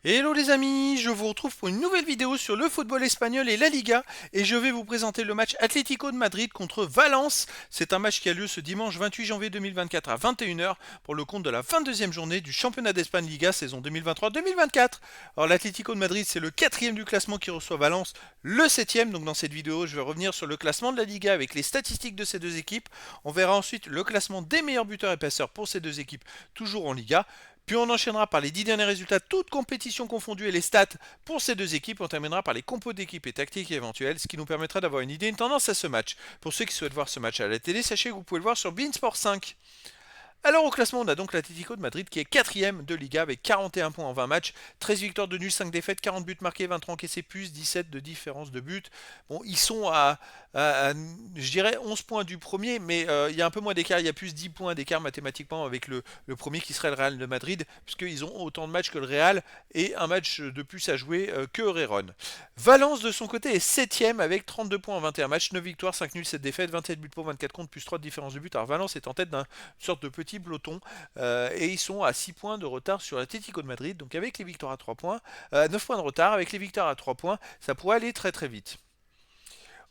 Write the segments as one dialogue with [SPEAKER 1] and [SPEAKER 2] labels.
[SPEAKER 1] Hello les amis, je vous retrouve pour une nouvelle vidéo sur le football espagnol et la Liga et je vais vous présenter le match Atlético de Madrid contre Valence. C'est un match qui a lieu ce dimanche 28 janvier 2024 à 21 heures pour le compte de la 22e journée du championnat d'Espagne Liga saison 2023-2024. Alors l'Atlético de Madrid c'est le quatrième du classement qui reçoit Valence, le septième. Donc dans cette vidéo je vais revenir sur le classement de la Liga avec les statistiques de ces deux équipes. On verra ensuite le classement des meilleurs buteurs et passeurs pour ces deux équipes toujours en Liga. Puis on enchaînera par les 10 derniers résultats, toutes compétitions confondues et les stats pour ces deux équipes. On terminera par les compos d'équipes et tactiques éventuelles, ce qui nous permettra d'avoir une idée, une tendance à ce match. Pour ceux qui souhaitent voir ce match à la télé, sachez que vous pouvez le voir sur beIN Sport 5. Alors au classement, on a donc l'Atlético de Madrid qui est quatrième de Liga avec 41 points en 20 matchs, 13 victoires de nul, 5 défaites, 40 buts marqués, 23 encaissés, plus 17 de différence de but. Bon, ils sont je dirais 11 points du premier, mais il y a un peu moins d'écart, il y a plus 10 points d'écart mathématiquement avec le premier qui serait le Real de Madrid, puisqu'ils ont autant de matchs que le Real et un match de plus à jouer que Réron. Valence de son côté est 7ème avec 32 points en 21 matchs, 9 victoires, 5 nuls, 7 défaites, 27 buts pour, 24 contre, plus 3 de différence de but. Alors Valence est en tête d'un sorte de petit peloton et ils sont à 6 points de retard sur l'Atlético de Madrid. Donc avec les victoires à 3 points, 9 points de retard, avec les victoires à 3 points, ça pourrait aller très très vite.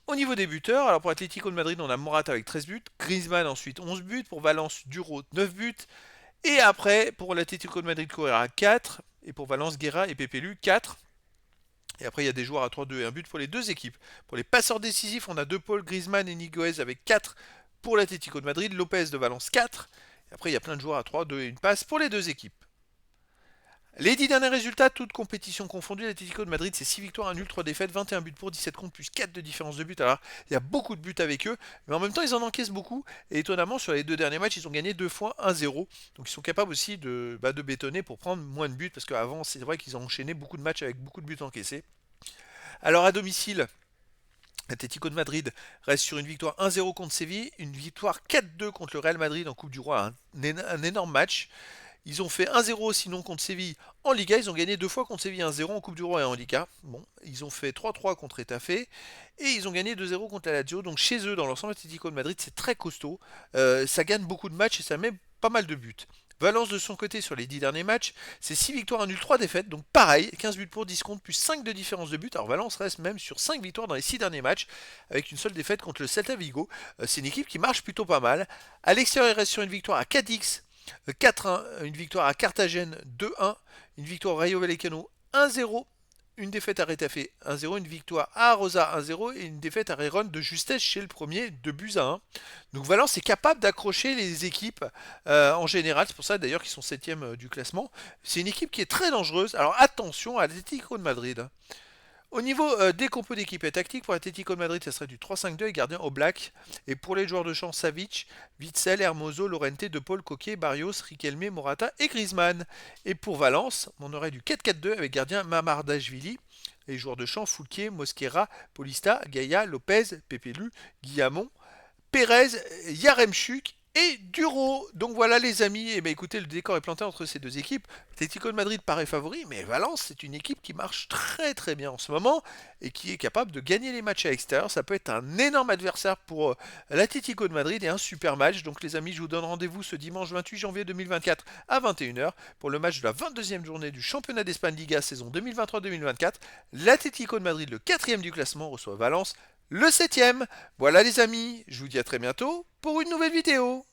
[SPEAKER 1] Au niveau des buteurs, alors pour Atlético de Madrid, on a Morata avec 13 buts, Griezmann ensuite 11 buts, pour Valence, Duro 9 buts, et après pour l'Atlético de Madrid, Correa 4, et pour Valence, Guerra et Pepelu 4. Et après, il y a des joueurs à 3-2 et un but pour les deux équipes. Pour les passeurs décisifs, on a De Paul, Griezmann et Niguez avec 4 pour l'Atlético de Madrid, Lopez de Valence 4. Et après, il y a plein de joueurs à 3, 2 et une passe pour les deux équipes. Les 10 derniers résultats, toutes compétitions confondues, l'Atlético de Madrid, c'est 6 victoires, 1 nul, 3 défaites, 21 buts pour, 17 contre, plus 4 de différence de but. Alors, il y a beaucoup de buts avec eux, mais en même temps, ils en encaissent beaucoup. Et étonnamment, sur les deux derniers matchs, ils ont gagné 2 fois 1-0. Donc, ils sont capables aussi de bétonner pour prendre moins de buts, parce qu'avant, c'est vrai qu'ils ont enchaîné beaucoup de matchs avec beaucoup de buts encaissés. Alors, à domicile, l'Atlético de Madrid reste sur une victoire 1-0 contre Séville, une victoire 4-2 contre le Real Madrid en Coupe du Roi, un énorme match. Ils ont fait 1-0 sinon contre Séville en Liga. Ils ont gagné deux fois contre Séville 1-0 en Coupe du Roi et en Liga. Bon, ils ont fait 3-3 contre Etafé et ils ont gagné 2-0 contre la Lazio. Donc chez eux, dans l'ensemble Atlético de Madrid, c'est très costaud. Ça gagne beaucoup de matchs et ça met pas mal de buts. Valence de son côté sur les 10 derniers matchs, c'est 6 victoires, 1 nul, 3 défaites, donc pareil, 15 buts pour, 10 contre, plus 5 de différence de but. Alors Valence reste même sur 5 victoires dans les 6 derniers matchs, avec une seule défaite contre le Celta Vigo. C'est une équipe qui marche plutôt pas mal. À l'extérieur, il reste sur une victoire à Cadix, 4-1, une victoire à Carthagène 2-1, une victoire au Rayo Vallecano 1-0, une défaite à Retafe 1-0, une victoire à Rosa 1-0 et une défaite à Réron de justesse chez le premier, 2 buts à 1. Donc Valence est capable d'accrocher les équipes en général, c'est pour ça d'ailleurs qu'ils sont 7e du classement. C'est une équipe qui est très dangereuse, alors attention à l'Atlético de Madrid. Au niveau des compos d'équipe et tactique, pour l'Atlético de Madrid, ça serait du 3-5-2 et gardien Oblak. Et pour les joueurs de champ, Savic, Witzel, Hermoso, Lorente, De Paul, Coquet, Barrios, Riquelme, Morata et Griezmann. Et pour Valence, on aurait du 4-4-2 avec gardien Mamardashvili. Les joueurs de champ, Foulquier, Mosquera, Paulista, Gaïa, Lopez, Pepelu, Guillamon, Pérez, Yaremchuk et Duro. Donc voilà les amis, et ben écoutez, le décor est planté entre ces deux équipes. Atlético de Madrid paraît favori, mais Valence c'est une équipe qui marche très très bien en ce moment et qui est capable de gagner les matchs à l'extérieur. Ça peut être un énorme adversaire pour l'Atlético de Madrid et un super match. Donc les amis, je vous donne rendez-vous ce dimanche 28 janvier 2024 à 21 heures pour le match de la 22e journée du championnat d'Espagne Liga saison 2023-2024. L'Atlético de Madrid, le 4e du classement, reçoit Valence, le 7e. Voilà les amis, je vous dis à très bientôt pour une nouvelle vidéo.